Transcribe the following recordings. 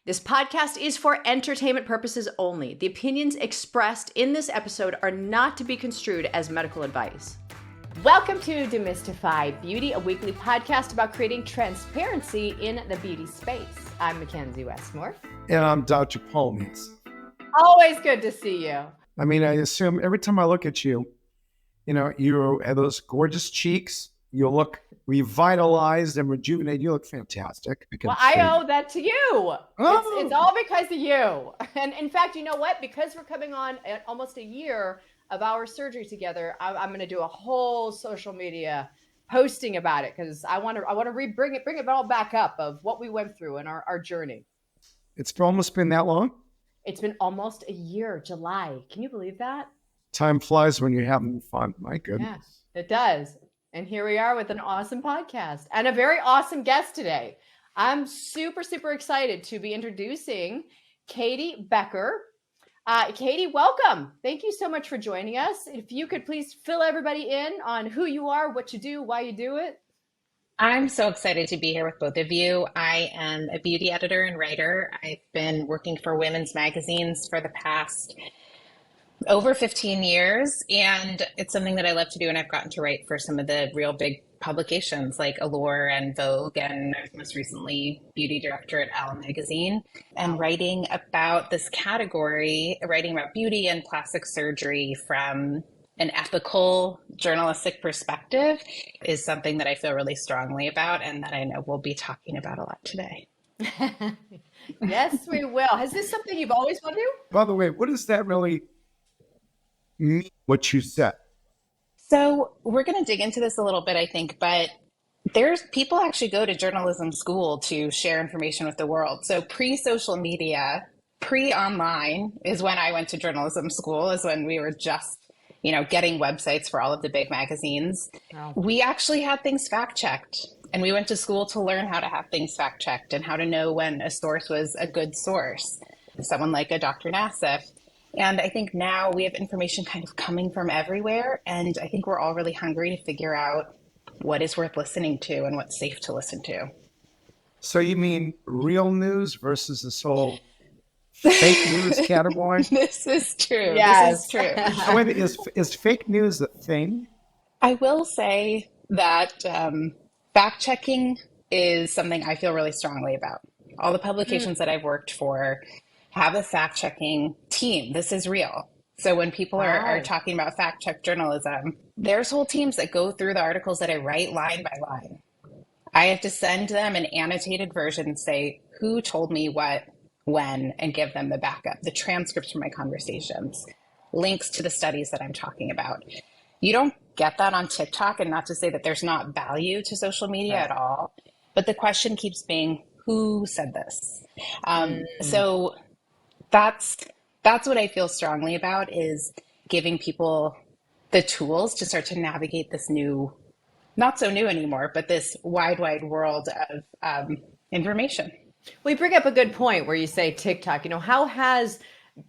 This podcast is for entertainment purposes only. The opinions expressed in this episode are not to be construed as medical advice. Welcome to Demystify Beauty, a weekly podcast about creating transparency in the beauty space. I'm Mackenzie Westmore. And I'm Dr. Paul Meets. Always good to see you. I mean, I assume every time I look at you, you have those gorgeous cheeks. You look revitalized and rejuvenated. You look fantastic. Well, I owe that to you. Oh. It's all because of you. And in fact, you know what? Because we're coming on almost a year of our surgery together, I'm going to do a whole social media posting about it because I want to bring it all back up of what we went through in our journey. It's almost been that long? It's been almost a year, July. Can you believe that? Time flies when you're having fun. My goodness. Yeah, it does. And here we are with an awesome podcast and a very awesome guest today. I'm super, super excited to be introducing Katie Becker. Katie, welcome. Thank you so much for joining us. If you could please fill everybody in on who you are, what you do, why you do it. I'm so excited to be here with both of you. I am a beauty editor and writer. I've been working for women's magazines for the past over 15 years, and it's something that I love to do, and I've gotten to write for some of the real big publications like Allure and Vogue, and I was most recently beauty director at ELLE magazine, and writing about this category, writing about beauty and plastic surgery from an ethical journalistic perspective is something that I feel really strongly about and that I know we'll be talking about a lot today. Yes, we will. Is this something you've always wanted to do? By the way, what does that really mean, what you said? So we're going to dig into this a little bit, I think, but there's people actually go to journalism school to share information with the world. So pre-social media, pre-online is when I went to journalism school, is when we were just getting websites for all of the big magazines. Wow. We actually had things fact-checked, and we went to school to learn how to have things fact-checked and how to know when a source was a good source. Someone like a Dr. Nassif. And I think now we have information kind of coming from everywhere, and I think we're all really hungry to figure out what is worth listening to and what's safe to listen to. So you mean real news versus this whole fake news category? This is true. Yes. This is true. So wait, is fake news a thing? I will say that fact-checking is something I feel really strongly about. All the publications that I've worked for have a fact-checking team. This is real. So when people are talking about fact-check journalism, there's whole teams that go through the articles that I write line by line. I have to send them an annotated version and say who told me what, when, and give them the backup, the transcripts from my conversations, links to the studies that I'm talking about. You don't get that on TikTok, and not to say that there's not value to social media at all, but the question keeps being, who said this? So that's what I feel strongly about, is giving people the tools to start to navigate this new, not so new anymore, but this wide world of information. We bring up a good point where you say TikTok. How has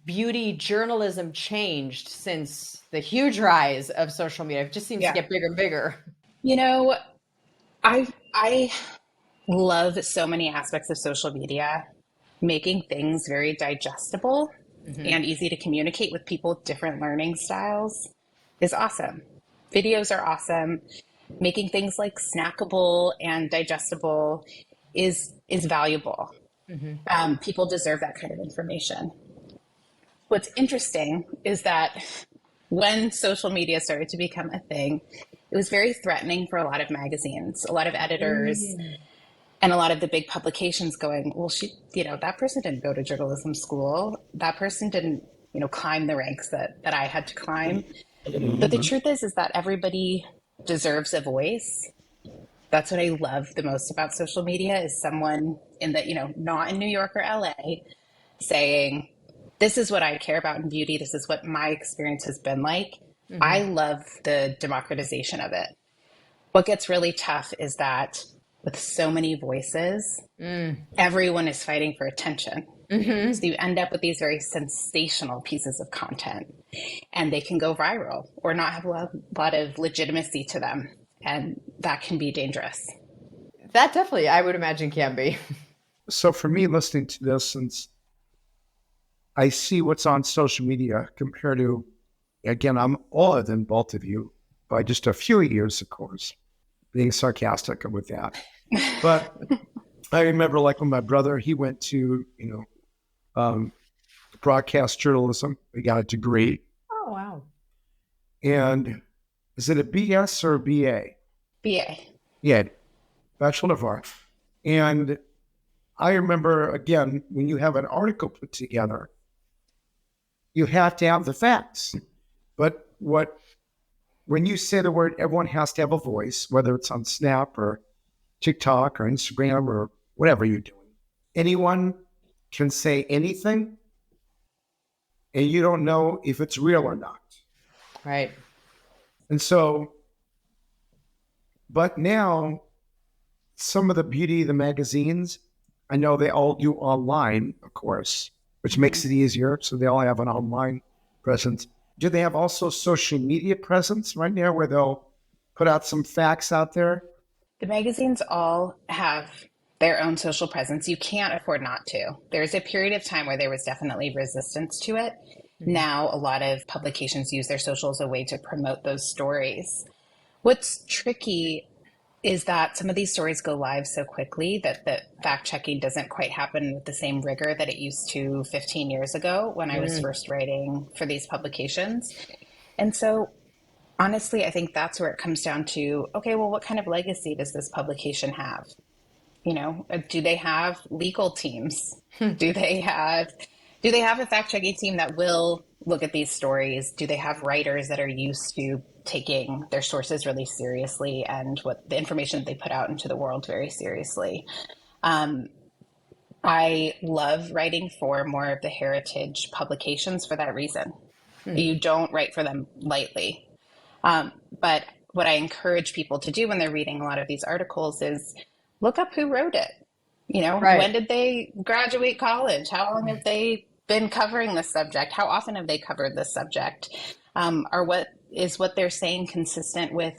beauty journalism changed since the huge rise of social media? It just seems to get bigger and bigger. I love so many aspects of social media, making things very digestible and easy to communicate with people with different learning styles is awesome. Videos are awesome. Making things like snackable and digestible is valuable. People deserve that kind of information. What's interesting is that when social media started to become a thing, it was very threatening for a lot of magazines, a lot of editors, and a lot of the big publications going, well, that person didn't go to journalism school. That person didn't, climb the ranks that I had to climb. But the truth is that everybody deserves a voice. That's what I love the most about social media, is someone in the, not in New York or LA, saying, this is what I care about in beauty. This is what my experience has been like. I love the democratization of it. What gets really tough is that with so many voices, everyone is fighting for attention. So you end up with these very sensational pieces of content, and they can go viral or not have a lot of legitimacy to them. And that can be dangerous. That definitely, I would imagine, can be. So for me, listening to this, since I see what's on social media compared to, again, I'm older than both of you by just a few years, of course, being sarcastic with that. But I remember like when my brother, he went to, broadcast journalism. He got a degree. Oh, wow. And is it a BS or a BA? BA. Yeah, Bachelor of Arts. And I remember, again, when you have an article put together, you have to have the facts. But when you say the word, everyone has to have a voice, whether it's on Snap or TikTok or Instagram or whatever you're doing. Anyone can say anything, and you don't know if it's real or not. Right. And so, but now, some of the beauty of the magazines, I know they all do online, of course, which makes it easier. So they all have an online presence. Do they have also social media presence right now where they'll put out some facts out there? The magazines all have their own social presence. You can't afford not to. There's a period of time where there was definitely resistance to it. Now, a lot of publications use their social as a way to promote those stories. What's tricky is that some of these stories go live so quickly that the fact checking doesn't quite happen with the same rigor that it used to 15 years ago when I was first writing for these publications. And so, honestly, I think that's where it comes down to, okay, well, what kind of legacy does this publication have? Do they have legal teams? Do they have a fact-checking team that will look at these stories? Do they have writers that are used to taking their sources really seriously and what the information that they put out into the world very seriously? I love writing for more of the heritage publications for that reason. You don't write for them lightly. But what I encourage people to do when they're reading a lot of these articles is look up who wrote it. Right. When did they graduate college? How long have they been covering this subject? How often have they covered this subject? Or what they're saying consistent with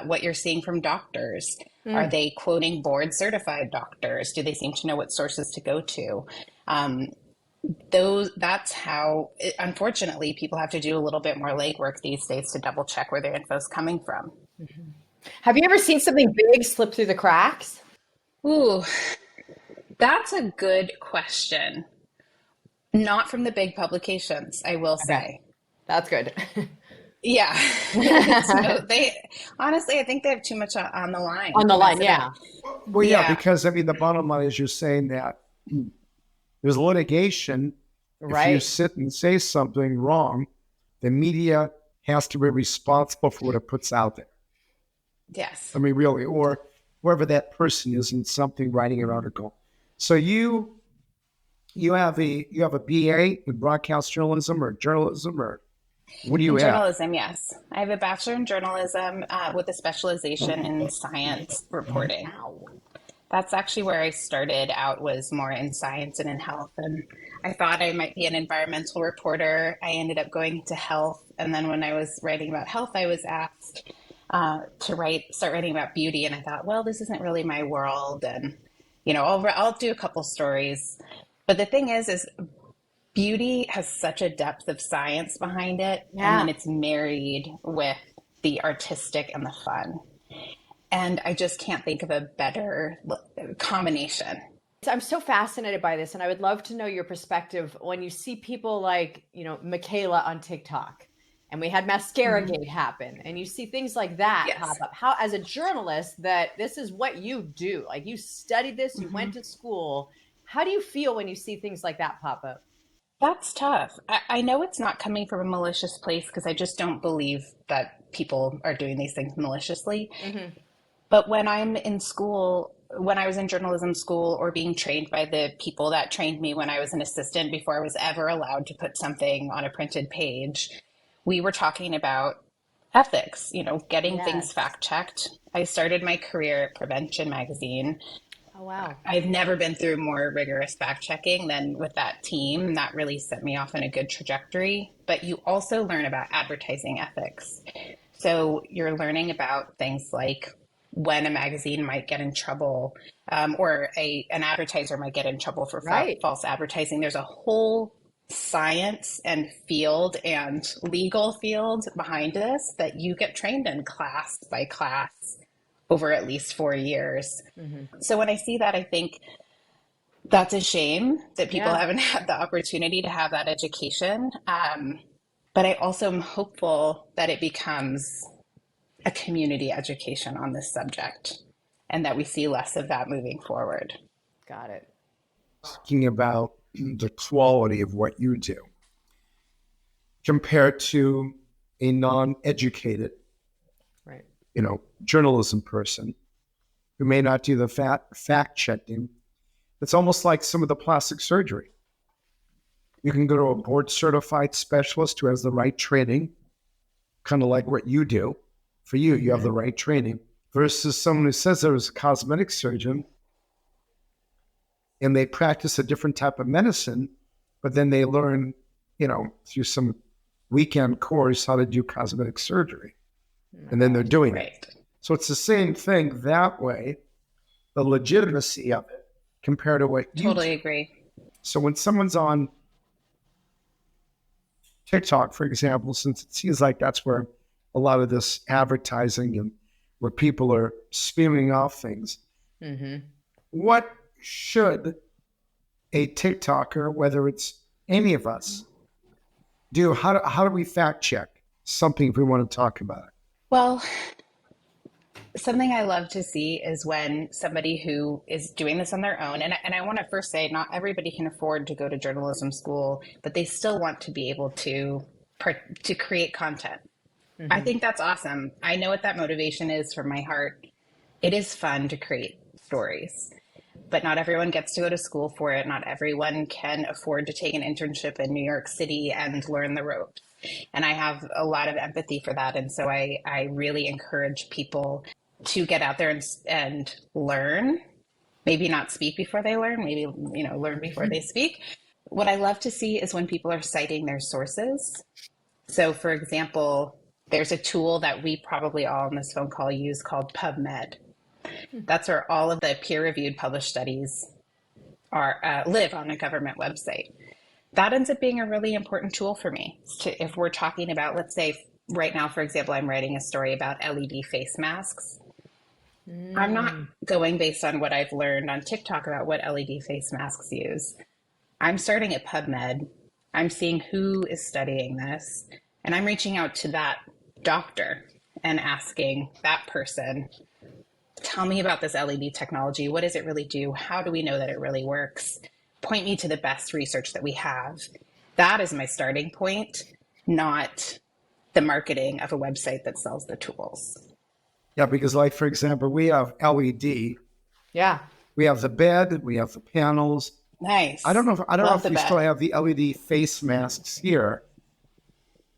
what you're seeing from doctors? Are they quoting board certified doctors? Do they seem to know what sources to go to? That's how, unfortunately, people have to do a little bit more legwork these days to double check where their info is coming from. Have you ever seen something big slip through the cracks? Ooh, that's a good question. Not from the big publications, I will say. That's good. Yeah. Honestly, I think they have too much on the line. On the line, yeah. Well, yeah, because the bottom line is you're saying that there's litigation. Right. If you sit and say something wrong, the media has to be responsible for what it puts out there. Yes. I mean, really, or whoever that person is in something writing an article. So you have a BA in broadcast journalism or journalism, or what do you have? Journalism, yes. I have a bachelor in journalism with a specialization in science reporting. Wow. That's actually where I started out, was more in science and in health. And I thought I might be an environmental reporter. I ended up going to health. And then when I was writing about health, I was asked to start writing about beauty. And I thought, well, this isn't really my world. And, I'll do a couple stories. But the thing is beauty has such a depth of science behind it. Yeah. And then it's married with the artistic and the fun. And I just can't think of a better combination. I'm so fascinated by this, and I would love to know your perspective when you see people like, Michaela on TikTok, and we had Mascara Gate happen, and you see things like that pop up. How, as a journalist, that this is what you do, like you studied this, you went to school. How do you feel when you see things like that pop up? That's tough. I know it's not coming from a malicious place, because I just don't believe that people are doing these things maliciously. But when I'm in school, when I was in journalism school, or being trained by the people that trained me when I was an assistant before I was ever allowed to put something on a printed page, we were talking about ethics, getting things fact checked. I started my career at Prevention Magazine. Oh, wow. I've never been through more rigorous fact checking than with that team. That really set me off on a good trajectory. But you also learn about advertising ethics. So you're learning about things like when a magazine might get in trouble, or an advertiser might get in trouble for Right. false advertising. There's a whole science and field and legal field behind this that you get trained in class by class over at least 4 years. So when I see that, I think that's a shame that people haven't had the opportunity to have that education. But I also am hopeful that it becomes a community education on this subject and that we see less of that moving forward. Got it. Talking about the quality of what you do compared to a non-educated, Right. Journalism person who may not do the fact checking. It's almost like some of the plastic surgery. You can go to a board certified specialist who has the right training, kind of like what you do. For you, you have the right training, versus someone who says there was a cosmetic surgeon and they practice a different type of medicine, but then they learn, through some weekend course how to do cosmetic surgery. And then they're doing it. So it's the same thing that way, the legitimacy of it compared to what you Totally do. agree. So when someone's on TikTok, for example, since it seems like that's where a lot of this advertising and where people are spewing off things, what should a TikToker, whether it's any of us, do? How do we fact check something if we want to talk about it? Well, something I love to see is when somebody who is doing this on their own, and I want to first say, not everybody can afford to go to journalism school, but they still want to be able to create content. I think that's awesome. I know what that motivation is from my heart. It is fun to create stories, but not everyone gets to go to school for it. Not everyone can afford to take an internship in New York City and learn the ropes. And I have a lot of empathy for that. And so I really encourage people to get out there and learn, maybe not speak before they learn, maybe, learn before they speak. What I love to see is when people are citing their sources. So for example, there's a tool that we probably all on this phone call use called PubMed. That's where all of the peer-reviewed published studies live on a government website. That ends up being a really important tool for me. If we're talking about, let's say right now, for example, I'm writing a story about LED face masks. I'm not going based on what I've learned on TikTok about what LED face masks use. I'm starting at PubMed. I'm seeing who is studying this, and I'm reaching out to that doctor and asking that person, tell me about this LED technology. What does it really do? How do we know that it really works? Point me to the best research that we have. That is my starting point, not the marketing of a website that sells the tools. Yeah, because like, for example, we have LED. Yeah. We have the bed, we have the panels. Nice. I don't know if we still have the LED face masks here,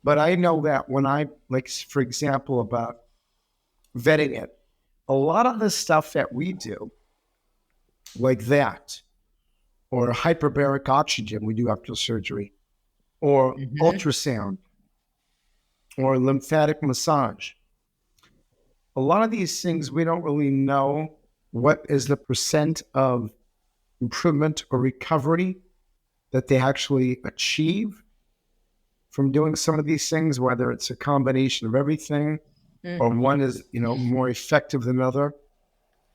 but I know that when I, like, for example, about vetting it, a lot of the stuff that we do, like that, or hyperbaric oxygen we do after surgery, or ultrasound, or lymphatic massage, a lot of these things we don't really know what is the percent of improvement or recovery that they actually achieve from doing some of these things, whether it's a combination of everything or one is, more effective than other.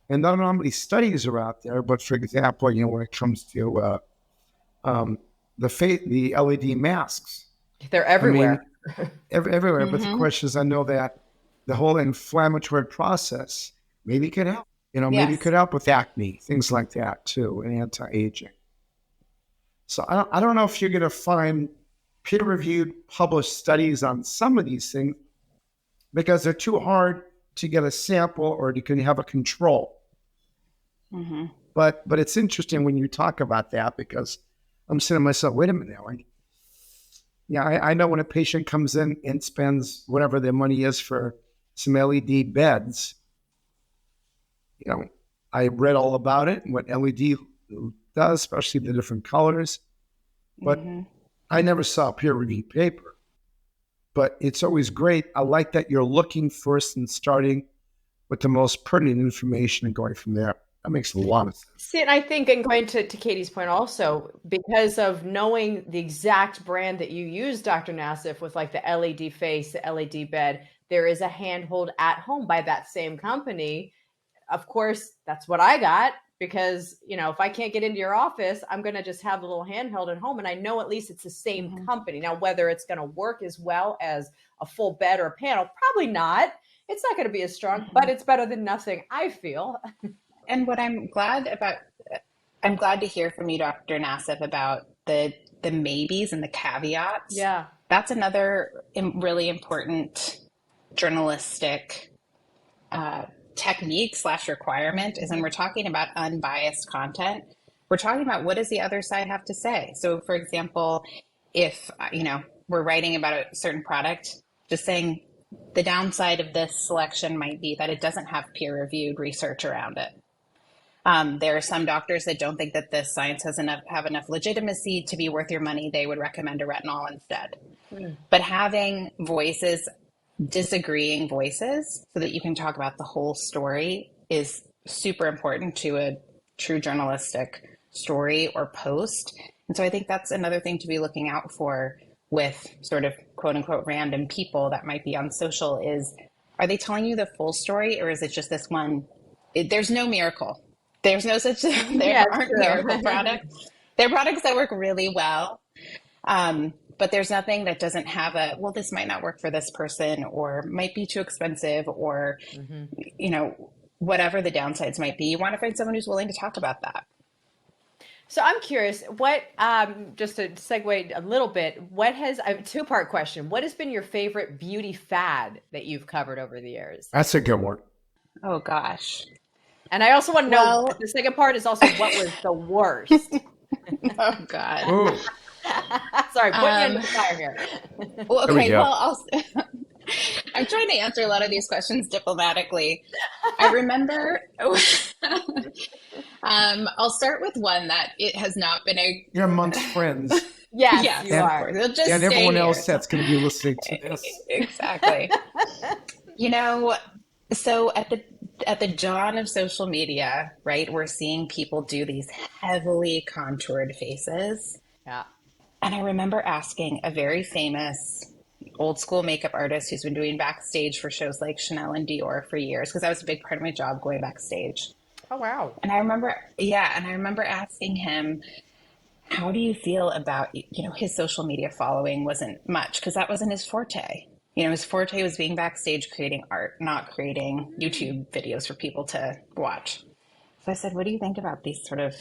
And I don't know how many studies are out there, but for example, when it comes to the LED masks, they're everywhere. I mean, everywhere. But the question is, I know that the whole inflammatory process maybe could help. Maybe it could help with acne, things like that too, and anti-aging. So I don't know if you're going to find peer-reviewed published studies on some of these things because they're too hard to get a sample or to have a control. But it's interesting when you talk about that because I'm saying to myself, wait a minute now. I know when a patient comes in and spends whatever their money is for some LED beds, I read all about it and what LED does, especially the different colors. But I never saw a peer-reviewed paper. But it's always great. I like that you're looking first and starting with the most pertinent information and going from there. That makes a lot of sense. See, and I think, and going to Katie's point also, because of knowing the exact brand that you use, Dr. Nassif, with like the LED face, the LED bed, there is a handhold at home by that same company. Of course, that's what I got, because, you know, if I can't get into your office, I'm going to just have a little handheld at home. And I know at least it's the same company. Now, whether it's going to work as well as a full bed or a panel, probably not. It's not going to be as strong, but it's better than nothing, I feel. And what I'm glad to hear from you, Dr. Nassif, about the maybes and the caveats. Yeah. That's another really important journalistic technique / requirement, is when we're talking about unbiased content, we're talking about what does the other side have to say. So for example, if, we're writing about a certain product, just saying the downside of this selection might be that it doesn't have peer-reviewed research around it. There are some doctors that don't think that this science have enough legitimacy to be worth your money. They would recommend a retinol instead. But having voices, disagreeing voices, so that you can talk about the whole story is super important to a true journalistic story or post. And so I think that's another thing to be looking out for with sort of quote unquote random people that might be on social is, are they telling you the full story, or is it just this one? There's no miracle. There's no such thing. There aren't miracle products. There are products that work really well. But there's nothing that doesn't have this might not work for this person, or might be too expensive, or, whatever the downsides might be. You want to find someone who's willing to talk about that. So I'm curious, what, just to segue a little bit, I have a two-part question. What has been your favorite beauty fad that you've covered over the years? That's a good one. Oh, gosh. And I also want to know, the second part is also, what was the worst? Oh, God. Ooh. Sorry, putting you in the fire here. Well, There we okay, go. I'm trying to answer a lot of these questions diplomatically. I remember, I'll start with one that it has not been You're amongst friends. Yes, you are. Of course. Just And stay everyone here. else that's going to be listening to this. Exactly. So at the dawn of social media, right, we're seeing people do these heavily contoured faces. Yeah. And I remember asking a very famous old school makeup artist who's been doing backstage for shows like Chanel and Dior for years, because that was a big part of my job, going backstage. Oh, wow. And I remember asking him, how do you feel about, his social media following wasn't much, because that wasn't his forte. His forte was being backstage creating art, not creating YouTube videos for people to watch. So I said, what do you think about these sort of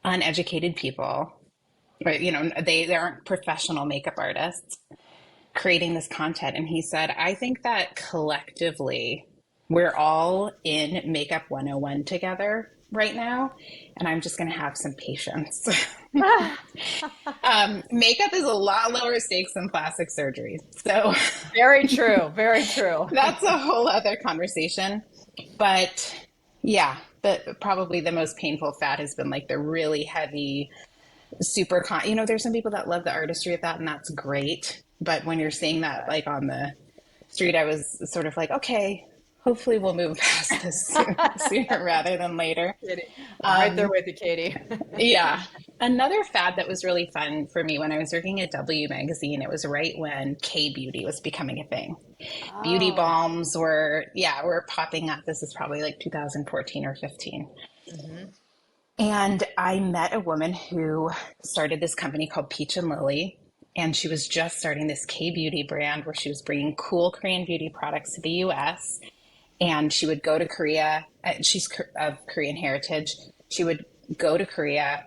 uneducated people, right? They aren't professional makeup artists creating this content. And he said, I think that collectively we're all in Makeup 101 together right now, and I'm just going to have some patience. Makeup is a lot lower stakes than plastic surgery. So Very true. Very true. that's a whole other conversation. But yeah, probably the most painful fad has been like the really heavy, super, there's some people that love the artistry of that, and that's great. But when you're seeing that like on the street, I was sort of like, okay, hopefully we'll move past this sooner rather than later. Right there with you, Katie. Yeah. Another fad that was really fun for me when I was working at W Magazine, it was right when K-beauty was becoming a thing. Oh. Beauty balms were popping up. This is probably like 2014 or 15. Mm-hmm. And I met a woman who started this company called Peach and Lily. And she was just starting this K-beauty brand where she was bringing cool Korean beauty products to the US. And she would go to Korea. She's of Korean heritage. She would go to Korea,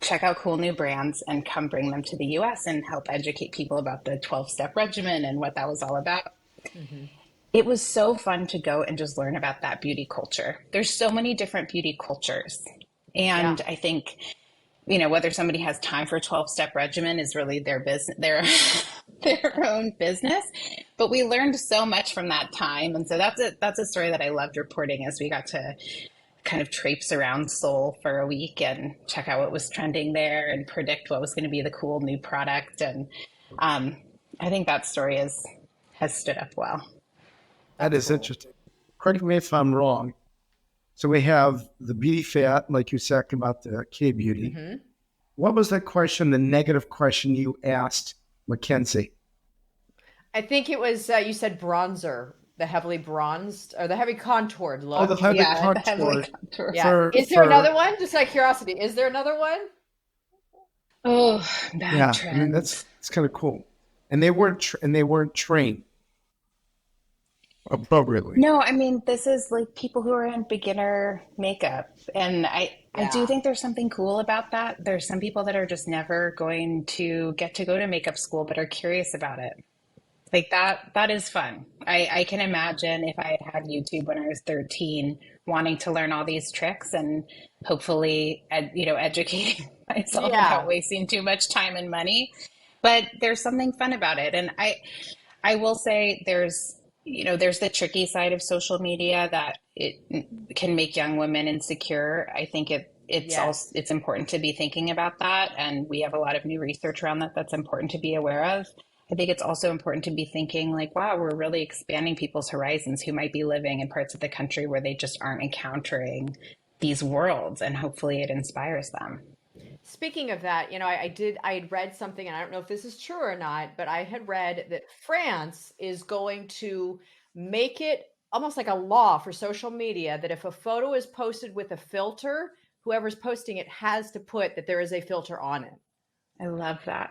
check out cool new brands, and come bring them to the US and help educate people about the 12-step regimen and what that was all about. Mm-hmm. It was so fun to go and just learn about that beauty culture. There's so many different beauty cultures. And I think, whether somebody has time for a 12-step regimen is really their business, their own business. But we learned so much from that time. And so that's a story that I loved reporting, as we got to kind of traipse around Seoul for a week and check out what was trending there and predict what was going to be the cool new product. And I think that story has stood up well. That is interesting. correct me if I'm wrong. So we have the beauty fat, like you said about the K-beauty. Mm-hmm. What was that question, the negative question you asked Mackenzie? I think it was, you said bronzer, the heavily bronzed or the heavy contoured look. Oh, the heavy Yeah, the contour. heavily contour. Yeah. Is there another one? Just out of curiosity, is there another one? Oh, bad Yeah, I mean trends. it's kind of cool. And they weren't trained appropriately. No, I mean, this is like people who are in beginner makeup. And I do Yeah. think there's something cool about that. There's some people that are just never going to get to go to makeup school, but are curious about it. Like that is fun. I can imagine if I had had YouTube when I was 13, wanting to learn all these tricks and hopefully, educating myself Yeah. without wasting too much time and money. But there's something fun about it. And I will say there's the tricky side of social media that it can make young women insecure. I think it's Yes. also it's important to be thinking about that, and we have a lot of new research around that that's important to be aware of. I think it's also important to be thinking like, wow, we're really expanding people's horizons who might be living in parts of the country where they just aren't encountering these worlds, and hopefully it inspires them. Speaking of that, I had read something, and I don't know if this is true or not, but I had read that France is going to make it almost like a law for social media that if a photo is posted with a filter, whoever's posting it has to put that there is a filter on it. I love that.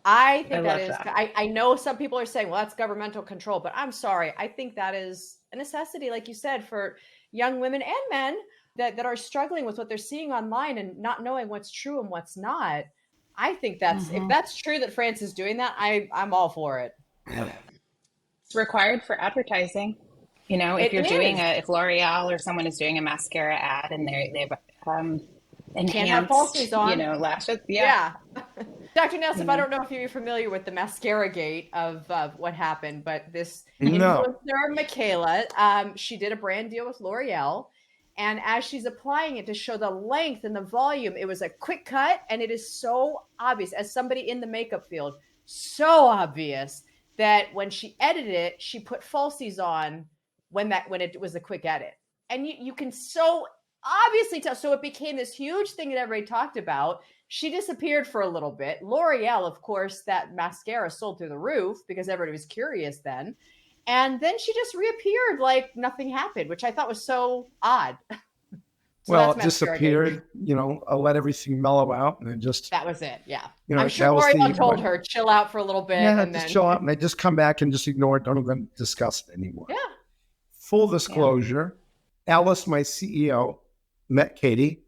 I I think that love is, that. I know some people are saying, well, that's governmental control, but I'm sorry. I think that is a necessity, like you said, for young women and men that are struggling with what they're seeing online and not knowing what's true and what's not. I think if Mhm. that's true that France is doing that, I'm all for it. It's required for advertising. If It you're doing is. if L'Oreal or someone is doing a mascara ad and they've Can't have enhanced, falsies on. lashes. Yeah. Yeah. Dr. Nelson, I Mhm. don't know if you're familiar with the mascara gate of what happened, but this No. influencer, Michaela, she did a brand deal with L'Oreal. And as she's applying it to show the length and the volume, it was a quick cut. And it is so obvious, as somebody in the makeup field, so obvious that when she edited it, she put falsies on when it was a quick edit. And you can so obviously tell. So it became this huge thing that everybody talked about. She disappeared for a little bit. L'Oreal, of course, that mascara sold through the roof because everybody was curious then. And then she just reappeared like nothing happened, which I thought was so odd. So Well, that's it mascara gate. disappeared. I'll let everything mellow out, and then just That was it. Yeah. I'm sure that was L'Oreal told her, chill out for a little bit. yeah, And just then, chill out, and they just come back and just ignore it. Don't even discuss it anymore. yeah. Full disclosure: Alice, my CEO, met Katie,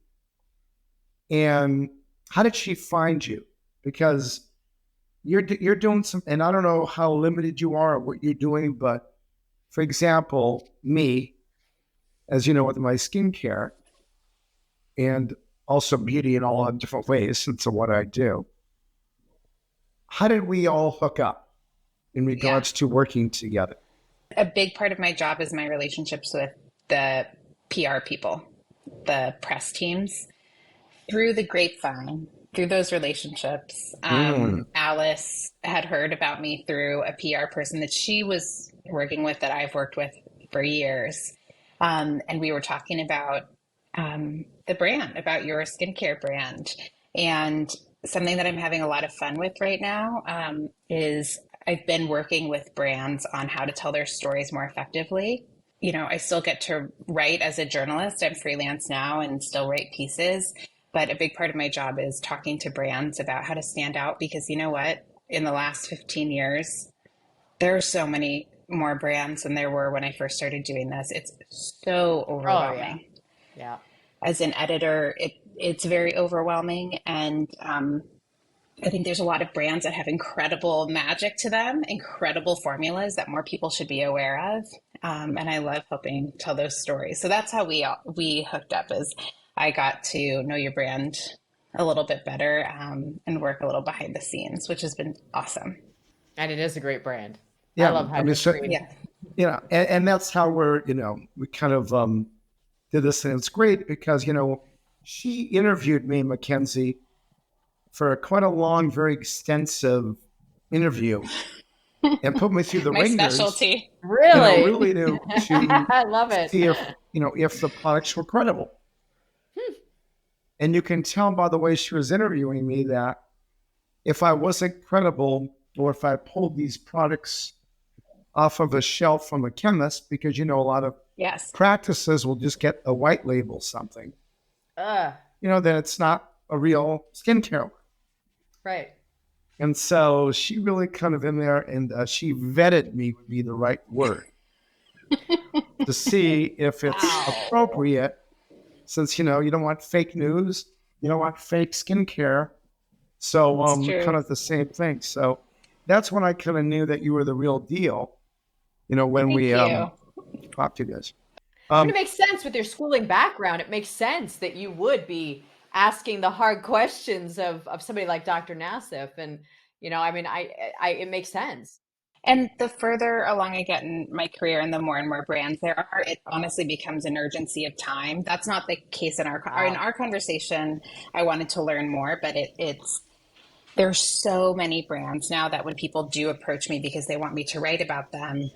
and how did she find you? Because you're doing some, and I don't know how limited you are at what you're doing, but for example, me, as you know, with my skincare and also beauty in all different ways, and so what I do. How did we all hook up in Yeah. regards to working together? A big part of my job is my relationships with the PR people, the press teams. Through the grapevine, through those relationships, Mm. Alice had heard about me through a PR person that she was working with that I've worked with for years. And we were talking about the brand, about your skincare brand. And something that I'm having a lot of fun with right now is I've been working with brands on how to tell their stories more effectively. I still get to write as a journalist. I'm freelance now and still write pieces. But a big part of my job is talking to brands about how to stand out because you know what? In the last 15 years, there are so many more brands than there were when I first started doing this. It's so Oh, yeah. overwhelming. Yeah. As an editor, it's very overwhelming. And I think there's a lot of brands that have incredible magic to them, incredible formulas that more people should be aware of. And I love helping tell those stories. So that's how we hooked up. Is I got to know your brand a little bit better and work a little behind the scenes, which has been awesome. And it is a great brand. I Yeah, love I mean, so, Hydrate. Yeah. and that's how we kind of did this, and it's great because she interviewed me, Mackenzie, for quite a long, very extensive interview, and put me through the My ringers, specialty. Really? really to I love it. see if the products were credible. And you can tell by the way she was interviewing me that if I wasn't credible, or if I pulled these products off of a shelf from a chemist, because a lot of Yes. practices will just get a white label something, Uh, then it's not a real skincare. right. And so she really kind of in there, and she vetted me would be the right word to see if it's Wow. appropriate, since you don't want fake news, you don't want fake skincare. So It's true. kind of the same thing. So that's when I kind of knew that you were the real deal. When Thank we you. talked to you guys. It makes sense with your schooling background. It makes sense that you would be asking the hard questions of somebody like Dr. Nassif. And, it makes sense. And the further along I get in my career and the more and more brands there are, it honestly becomes an urgency of time. That's not the case in our conversation. I wanted to learn more, but it's there's so many brands now that when people do approach me because they want me to write about them,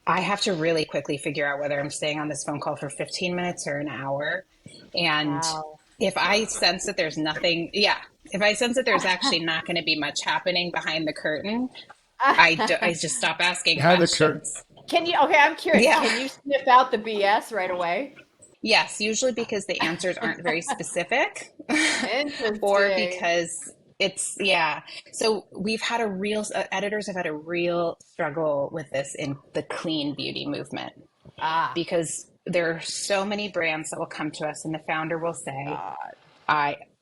I have to really quickly figure out whether I'm staying on this phone call for 15 minutes or an hour. And Wow. if I sense that there's nothing, if I sense that there's actually not going to be much happening behind the curtain, I just stop asking questions. Okay, I'm curious. Yeah. Can you sniff out the BS right away? Yes, usually because the answers aren't very specific or Interesting. because So we've had editors have had a real struggle with this in the clean beauty movement because there are so many brands that will come to us and the founder will say,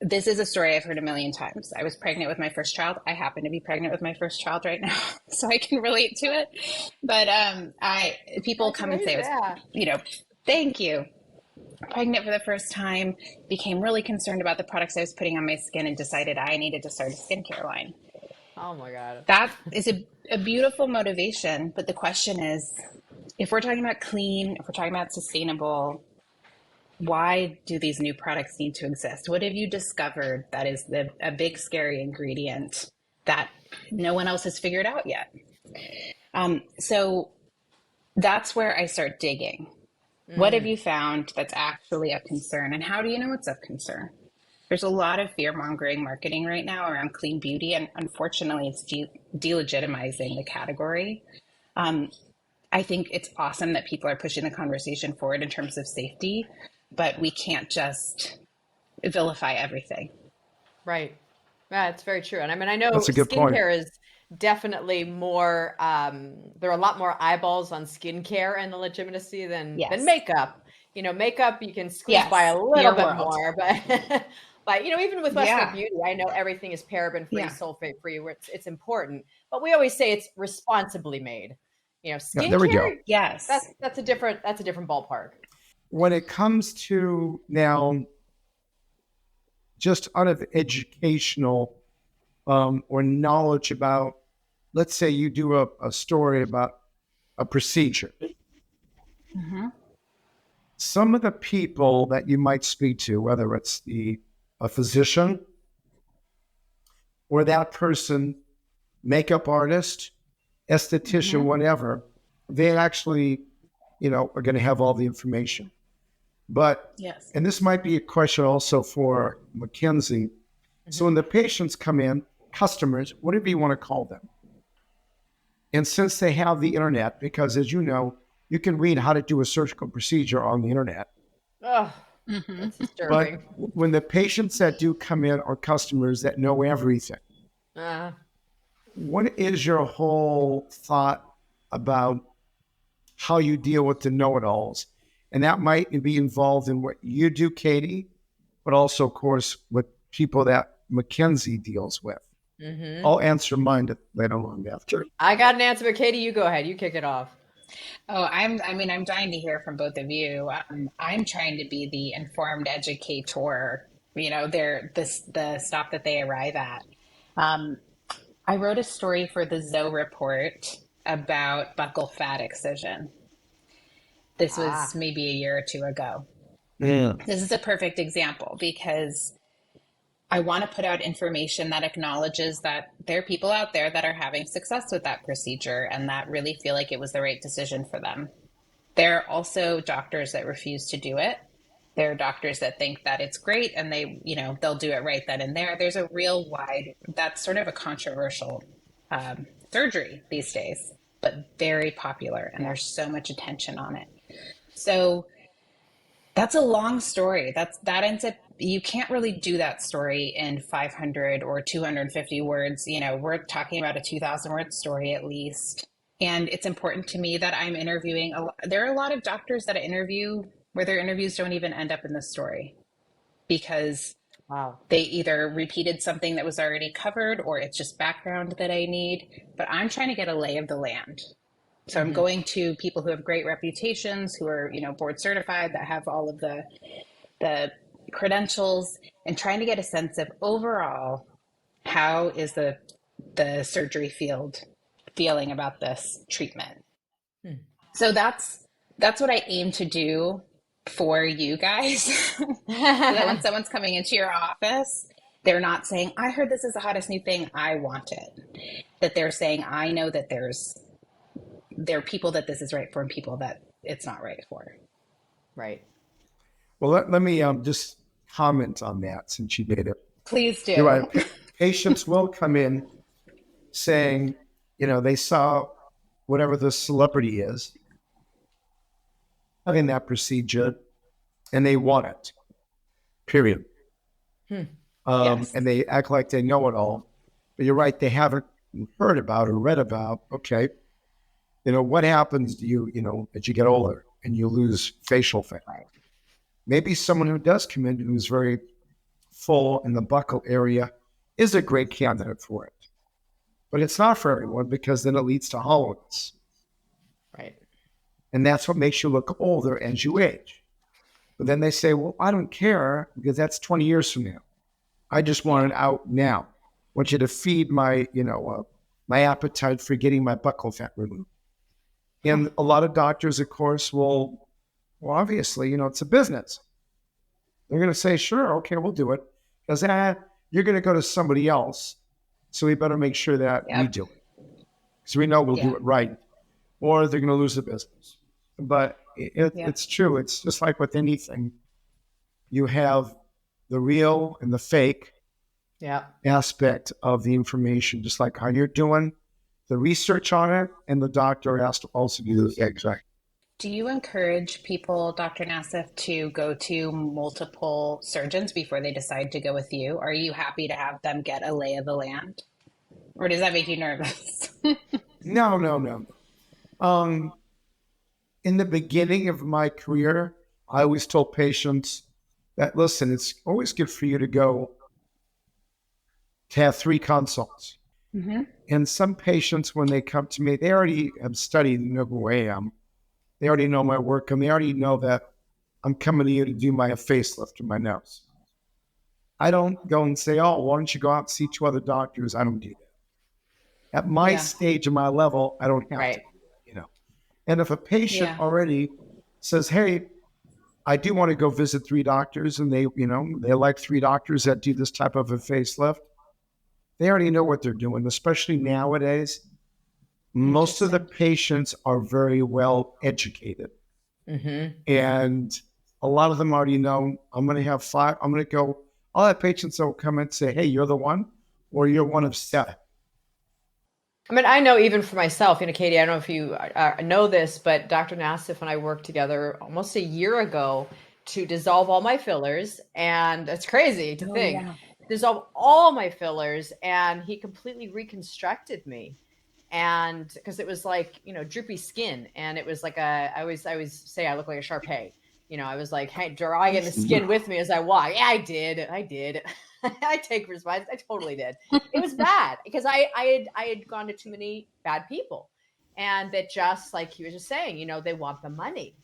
this is a story I've heard a million times. I was pregnant with my first child. I happen to be pregnant with my first child right now, so I can relate to it. But people come and say, thank you. Pregnant for the first time, became really concerned about the products I was putting on my skin and decided I needed to start a skincare line. Oh my God. That is a beautiful motivation. But the question is, if we're talking about clean, if we're talking about sustainable, why do these new products need to exist? What have you discovered that is a big, scary ingredient that no one else has figured out yet? So that's where I start digging. What have you found that's actually of concern? And how do you know it's of concern? There's a lot of fear-mongering marketing right now around clean beauty, and unfortunately, it's delegitimizing the category. I think it's awesome that people are pushing the conversation forward in terms of safety, but we can't just vilify everything. Right. Yeah, it's very true. And I know That's a good point. skincare is definitely more, there are a lot more eyeballs on skincare and the legitimacy than makeup. Makeup you can squeeze by a little bit more, but but even with Western Beauty, I know everything is paraben free, sulfate free, where it's important. But we always say it's responsibly made. Skincare, there we go. Yes. That's a different ballpark. When it comes to now just out of educational or knowledge about, let's say you do a story about a procedure. Mm-hmm. Some of the people that you might speak to, whether it's a physician or that person, makeup artist, esthetician, whatever, they actually, are going to have all the information. But, and this might be a question also for Mackenzie. So when the patients come in, customers, whatever you want to call them, and since they have the internet, because as you know, you can read how to do a surgical procedure on the internet. Oh, that's disturbing. But when the patients that do come in are customers that know everything, what is your whole thought about how you deal with the know-it-alls? And that might be involved in what you do, Katie, but also, of course, with people that Mackenzie deals with. I'll answer mine later on after. I got an answer, but Katie, you go ahead. You kick it off. Oh, I'm dying to hear from both of you. I'm trying to be the informed educator, the stop that they arrive at. I wrote a story for the Zoe Report about buccal fat excision. This was maybe a year or two ago. Yeah. This is a perfect example because I want to put out information that acknowledges that there are people out there that are having success with that procedure and that really feel like it was the right decision for them. There are also doctors that refuse to do it. There are doctors that think that it's great and they'll do it right then and there. There's a real wide, that's sort of a controversial surgery these days, but very popular, and there's so much attention on it. So that's a long story. That ends up, you can't really do that story in 500 or 250 words. We're talking about a 2,000 word story at least. And it's important to me that I'm interviewing. There are a lot of doctors that I interview where their interviews don't even end up in the story because they either repeated something that was already covered or it's just background that I need. But I'm trying to get a lay of the land. So I'm going to people who have great reputations, who are, board certified, that have all of the credentials, and trying to get a sense of overall, how is the surgery field feeling about this treatment? So that's what I aim to do for you guys. So that when someone's coming into your office, they're not saying, I heard this is the hottest new thing, I want it. That they're saying, I know that there are people that this is right for and people that it's not right for. Right. Well, let me just comment on that since you did it. Please do. You're right. Patients will come in saying, they saw whatever the celebrity is having that procedure and they want it, period. Yes. And they act like they know it all. But you're right, they haven't heard about or read about, okay, what happens to you, as you get older and you lose facial fat? Maybe someone who does come in who's very full in the buccal area is a great candidate for it. But it's not for everyone because then it leads to hollowness. Right. And that's what makes you look older as you age. But then they say, well, I don't care because that's 20 years from now. I just want it out now. I want you to feed my, my appetite for getting my buccal fat removed. And a lot of doctors, of course, will obviously, it's a business. They're going to say, sure, okay, we'll do it. Because you're going to go to somebody else. So we better make sure that we do it. Because we know we'll do it right. Or they're going to lose the business. But it's true. It's just like with anything. You have the real and the fake aspect of the information, just like how you're doing the research on it, and the doctor has to also do the exact. Do you encourage people, Dr. Nassif, to go to multiple surgeons before they decide to go with you? Are you happy to have them get a lay of the land? Or does that make you nervous? No. In the beginning of my career, I always told patients that, listen, it's always good for you to have 3 consults. Mm-hmm. And some patients, when they come to me, they already have studied and know who I am. They already know my work, and they already know that I'm coming to you to do my facelift of my nose. I don't go and say, oh, why don't you go out and see 2 other doctors? I don't do that. At my stage and my level, I don't have to. And if a patient already says, hey, I do want to go visit 3 doctors, and they like 3 doctors that do this type of a facelift, they already know what they're doing, especially nowadays. Most of the patients are very well educated. Mm-hmm. And a lot of them already know, I'm going to have 5. I'm going to go. I'll have patients that will come and say, hey, you're the one, or you're one of 7. I mean, I know even for myself, Katie, I don't know if you know this, but Dr. Nassif and I worked together almost a year ago to dissolve all my fillers. And it's crazy to think. Yeah. Dissolve all my fillers, and he completely reconstructed me. And because it was like, droopy skin. And it was like I always say I look like a Shar-Pei. I was like, hey, dragging the skin with me as I walk. Yeah, I did. I take responsibility. I totally did. It was bad because I had gone to too many bad people, and that, just like he was just saying, they want the money.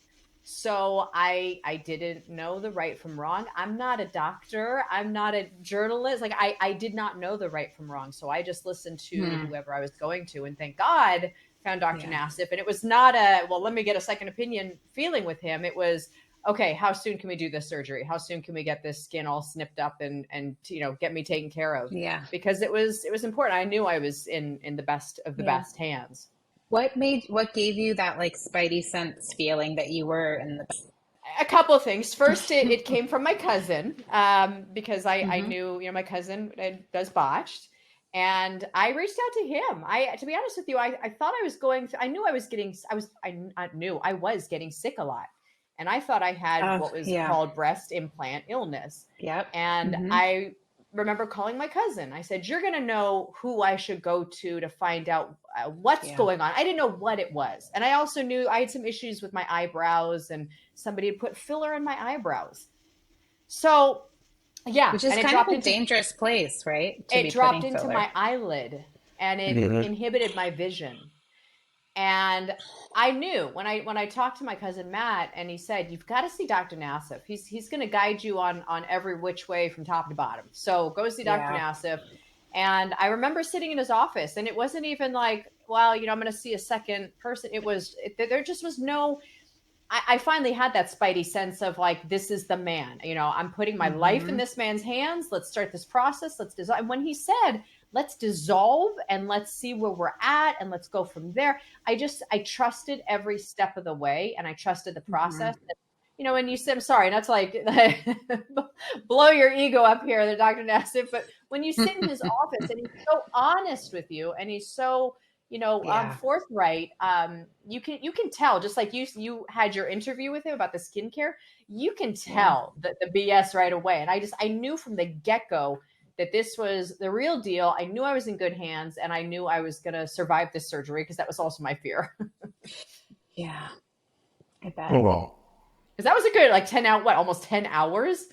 So I didn't know the right from wrong. I'm not a doctor. I'm not a journalist. Like I did not know the right from wrong. So I just listened to whoever I was going to, and thank God found Dr. Nassif. And it was not let me get a second opinion feeling with him. It was, okay, how soon can we do this surgery? How soon can we get this skin all snipped up and get me taken care of? Yeah. Because it was important. I knew I was in the best of the best hands. What gave you that like spidey sense feeling that you were in the A couple of things. First, it came from my cousin, because I knew, my cousin does botched, and I reached out to him. To be honest with you, I thought I was going through, I knew I was getting sick a lot. And I thought I had what was called breast implant illness. Yep. And I remember calling my cousin. I said, you're going to know who I should go to find out what's going on. I didn't know what it was. And I also knew I had some issues with my eyebrows, and somebody had put filler in my eyebrows. So, yeah. Which is kind of a dangerous place, right? It dropped into my eyelid, and it inhibited my vision. And I knew when I talked to my cousin Matt, and he said, you've got to see Dr. Nassif. He's going to guide you on every which way from top to bottom. So go see Dr. Nassif. And I remember sitting in his office, and it wasn't even like, well, I'm going to see a second person. There just was no, I finally had that spidey sense of like, this is the man. I'm putting my life in this man's hands. Let's start this process. Let's design. And when he said, let's dissolve and let's see where we're at and let's go from there, I trusted every step of the way, and I trusted the process. And you said, I'm sorry, not to like blow your ego up here, the Dr. Nassif, but when you sit in his office and he's so honest with you, and he's so forthright, you can tell, just like you had your interview with him about the skincare, you can tell the BS right away. And I knew from the get-go that this was the real deal. I knew I was in good hands, and I knew I was going to survive this surgery, because that was also my fear. Yeah, I bet. Oh, wow. Because that was a good almost 10 hours.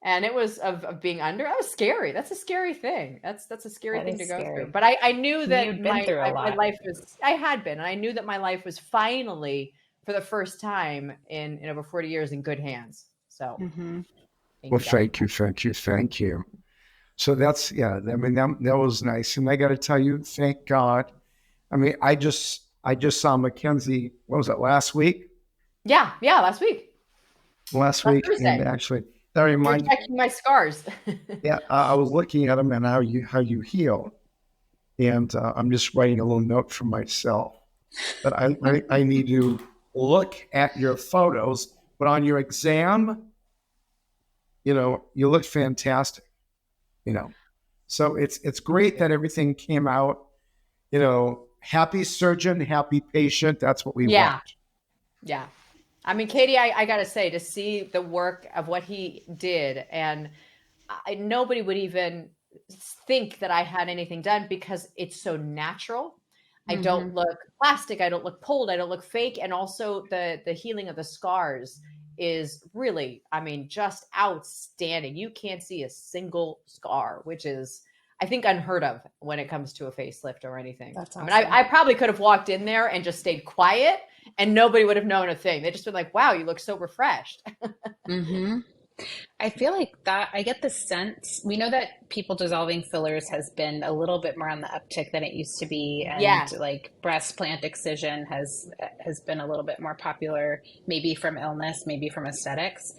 And it was of being under. That was scary. That's a scary thing. That's a scary thing to go through. But I knew that my life was, I had been, and I knew that my life was finally, for the first time in over 40 years, in good hands. So, thank you. So that's, that was nice. And I got to tell you, thank God. I mean, I just saw Mackenzie, what was it, last week? Yeah, last week. Last week. Thursday. And actually, that reminds me. You're checking my scars. Yeah, I was looking at them and how you heal. And I'm just writing a little note for myself. But I need to look at your photos. But on your exam, you look fantastic. So it's great that everything came out, happy surgeon, happy patient. That's what we want. Yeah. I mean, Katie, I got to say, to see the work of what he did, and nobody would even think that I had anything done, because it's so natural. I don't look plastic. I don't look pulled. I don't look fake. And also the healing of the scars is really, just outstanding. You can't see a single scar, which is, I think, unheard of when it comes to a facelift or anything. That's awesome. I probably could have walked in there and just stayed quiet, and nobody would have known a thing. They'd just been like, wow, you look so refreshed. I feel like that, I get the sense, we know that people dissolving fillers has been a little bit more on the uptick than it used to be. And like breast plant excision has been a little bit more popular, maybe from illness, maybe from aesthetics.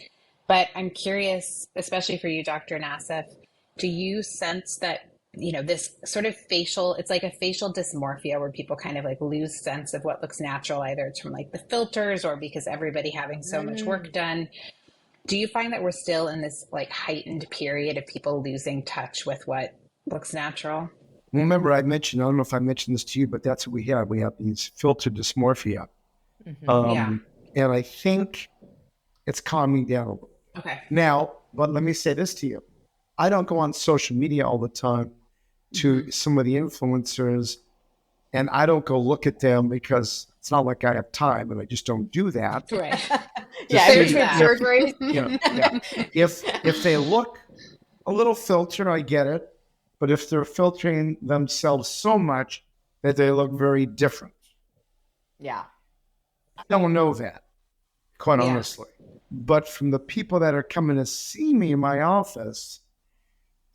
But I'm curious, especially for you, Dr. Nassif, do you sense that, this sort of it's like a facial dysmorphia, where people kind of like lose sense of what looks natural, either it's from like the filters or because everybody having so much work done. Do you find that we're still in this like heightened period of people losing touch with what looks natural? Remember, I don't know if I mentioned this to you, but that's what we have. We have these filter dysmorphia. And I think it's calming down a little. Okay. Now, but let me say this to you. I don't go on social media all the time to some of the influencers, and I don't go look at them, because it's not like I have time, and I just don't do that. Right. Surgery. If they look a little filtered, I get it. But if they're filtering themselves so much that they look very different, I don't know that, quite honestly. But from the people that are coming to see me in my office,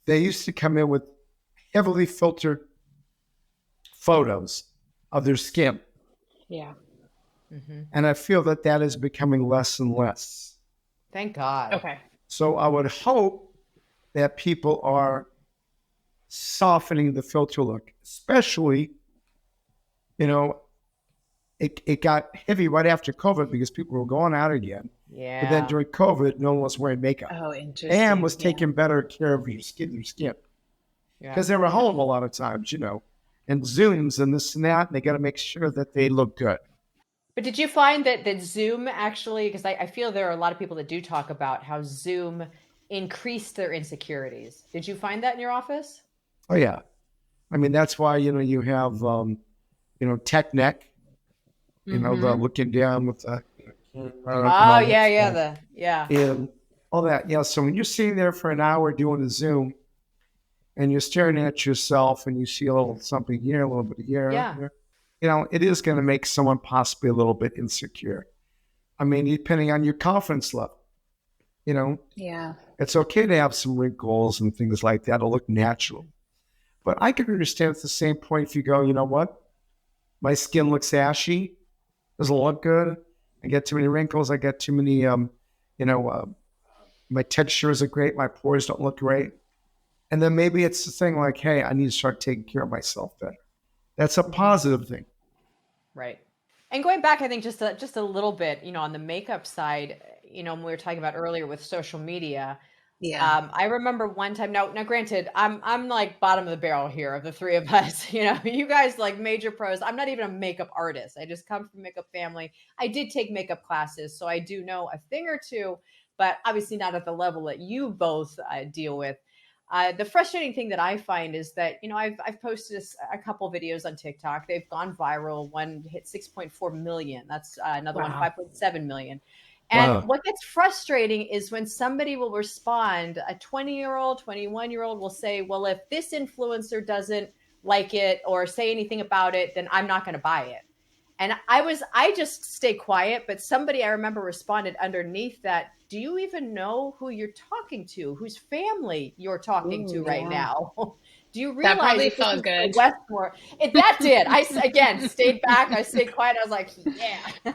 they used to come in with heavily filtered photos of their skin. Yeah. And I feel that is becoming less and less. Thank God. Okay. So I would hope that people are softening the filter look, especially, it got heavy right after COVID because people were going out again. Yeah. But then during COVID, no one was wearing makeup Oh, interesting. and was taking better care of your skin, because they were home a lot of times, and Zooms and this and that, and they got to make sure that they look good. But did you find that Zoom actually, because I feel there are a lot of people that do talk about how Zoom increased their insecurities. Did you find that in your office? Oh, yeah. I mean, that's why, you have, tech neck, the looking down with the, oh, yeah. And all that. Yeah. So when you're sitting there for an hour doing a Zoom and you're staring at yourself and you see a little something here, a little bit here, it is going to make someone possibly a little bit insecure. I mean, depending on your confidence level, Yeah. it's okay to have some wrinkles and things like that to look natural. But I can understand at the same point if you go, you know what? My skin looks ashy. Doesn't look good. I get too many wrinkles. I get too many, my texture isn't great. My pores don't look great. And then maybe it's the thing like, hey, I need to start taking care of myself better. That's a positive thing. Right. And going back, I think just a little bit, on the makeup side, when we were talking about earlier with social media. Yeah. I remember one time. Now, granted, I'm like bottom of the barrel here of the three of us. You guys like major pros. I'm not even a makeup artist. I just come from makeup family. I did take makeup classes, so I do know a thing or two, but obviously not at the level that you both deal with. The frustrating thing that I find is that, I've posted a couple videos on TikTok. They've gone viral. One hit 6.4 million. That's another one, 5.7 million. And what gets frustrating is when somebody will respond, a 20-year-old, 21-year-old will say, well, if this influencer doesn't like it or say anything about it, then I'm not going to buy it. And I just stay quiet, but somebody I remember responded underneath that, do you even know who you're talking to, whose family you're talking to right now? Do you realize that probably felt good? Westmore? That did. I, again, stayed back. I stayed quiet. I was like, yeah.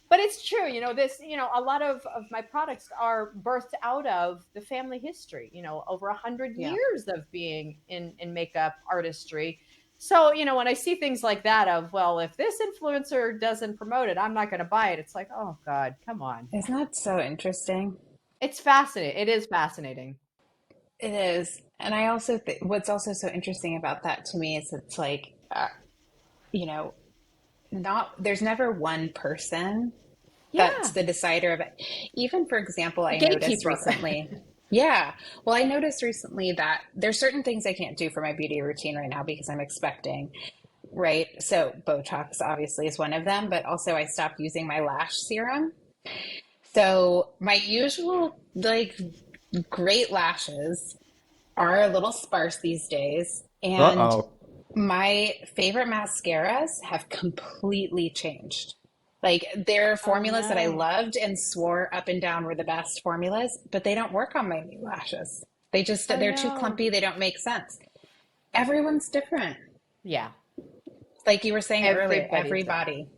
But it's true, a lot of my products are birthed out of the family history, over 100 years of being in makeup artistry. So, when I see things like that of, well, if this influencer doesn't promote it, I'm not going to buy it. It's like, oh God, come on. Isn't that so interesting? It's fascinating. It is fascinating. It is. And I also think what's also so interesting about that to me is it's like, there's never one person that's the decider of it. Even, for example, I noticed recently. Yeah. Well, I noticed recently that there's certain things I can't do for my beauty routine right now because I'm expecting, right? So Botox obviously is one of them, but also I stopped using my lash serum. So my usual great lashes are a little sparse these days. And my favorite mascaras have completely changed. Like, there are formulas that I loved and swore up and down were the best formulas, but they don't work on my new lashes. They're too clumpy. They don't make sense. Everyone's different. Yeah. Like you were saying earlier, everybody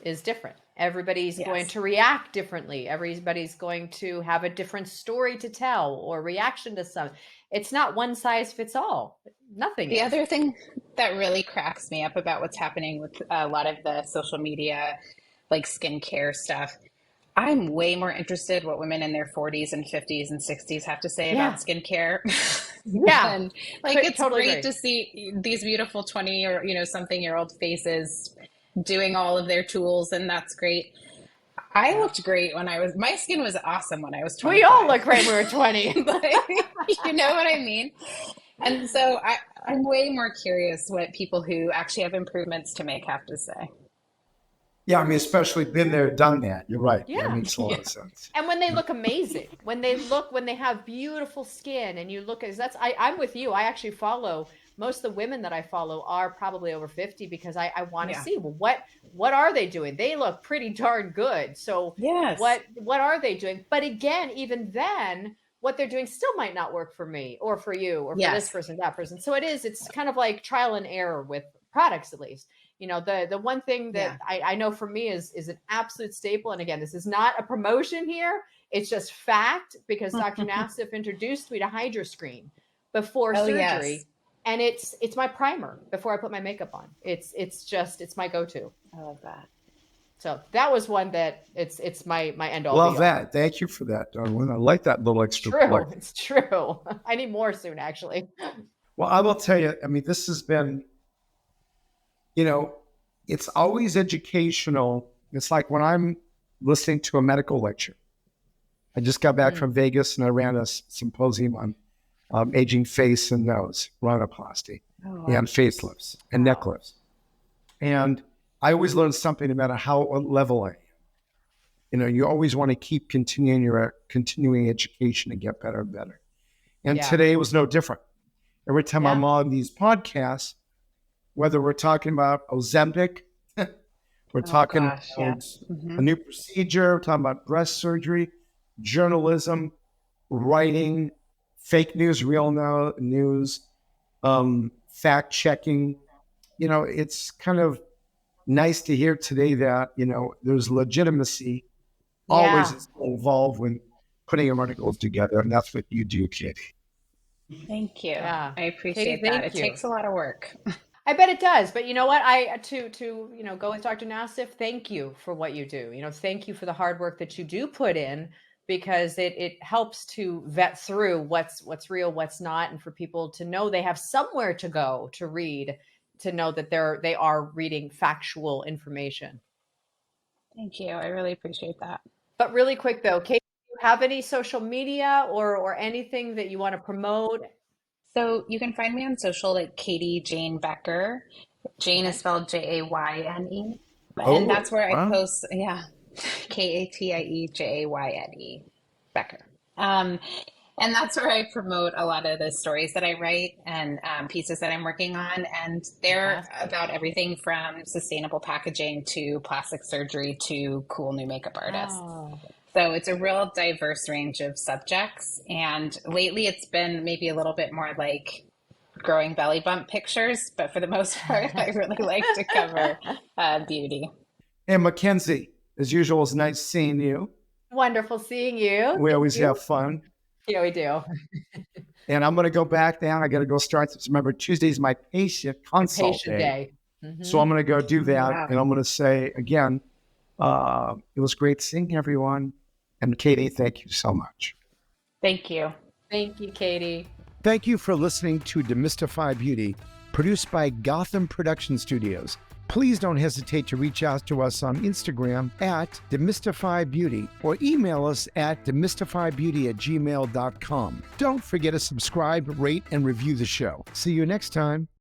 is different. Everybody's going to react differently. Everybody's going to have a different story to tell or reaction to something. It's not one size fits all. Nothing. The other thing that really cracks me up about what's happening with a lot of the social media, like skincare stuff, I'm way more interested what women in their 40s and 50s and 60s have to say about skincare. And it's totally great to see these beautiful 20 or something year old faces doing all of their tools, and that's great. I looked great my skin was awesome when I was 20. We all look great when we were 20. You know what I mean? And so I'm way more curious what people who actually have improvements to make have to say. Yeah, I mean, especially been there, done that. You're right. Yeah. That makes a lot of sense. And when they look amazing, when they have beautiful skin, and you look I'm with you. I actually follow most of the women that I follow are probably over 50 because I want to see, well, what are they doing? They look pretty darn good. So what are they doing? But again, even then, what they're doing still might not work for me or for you or for this person, that person. So it's kind of like trial and error with products, at least. You know, the one thing that I know for me is an absolute staple. And again, this is not a promotion here. It's just fact, because Dr. Nassif introduced me to HydroScreen before surgery. Yes. And it's my primer before I put my makeup on. It's my go-to. I love that. So that was one that it's my end all. Love that. Thank you for that, Darwin. I like that little extra. True. It's true. I need more soon, actually. Well, I will tell you, I mean, this has been, it's always educational. It's like when I'm listening to a medical lecture. I just got back from Vegas and I ran a symposium on aging face and nose, rhinoplasty, and facelifts and neck lifts. And I always learn something about what level I am. You always want to keep continuing education and get better and better. And today was no different. Every time I'm on these podcasts, whether we're talking about Ozempic, we're talking about a new procedure, we're talking about breast surgery, journalism, writing, fake news, real news, fact checking. It's kind of nice to hear today that, there's legitimacy always involved when putting articles together. And that's what you do, Katie. Thank you. Yeah. I appreciate that. It takes a lot of work. I bet it does. But you know what? To go with Dr. Nassif, thank you for what you do. Thank you for the hard work that you do put in, because it helps to vet through what's real, what's not, and for people to know they have somewhere to go to read, to know that they are reading factual information. Thank you. I really appreciate that. But really quick though, Kate, do you have any social media or anything that you want to promote? So you can find me on social like Katie Jane Becker. Jane is spelled Jayne. And that's where I post, KATIEJAYNE, Becker. And that's where I promote a lot of the stories that I write and pieces that I'm working on. And they're about everything from sustainable packaging to plastic surgery to cool new makeup artists. Oh. So it's a real diverse range of subjects. And lately it's been maybe a little bit more like growing belly bump pictures. But for the most part, I really like to cover beauty. And Mackenzie, as usual, it's nice seeing you. Wonderful seeing you. We always have fun. Yeah, we do. And I'm going to go back down. I got to go start this. Remember, Tuesday's my patient consult day. Mm-hmm. So I'm going to go do that. Wow. And I'm going to say again, it was great seeing everyone. And Katie, thank you so much. Thank you. Thank you, Katie. Thank you for listening to Demystify Beauty, produced by Gotham Production Studios. Please don't hesitate to reach out to us on Instagram at DemystifyBeauty or email us at demystifybeauty@gmail.com. Don't forget to subscribe, rate, and review the show. See you next time.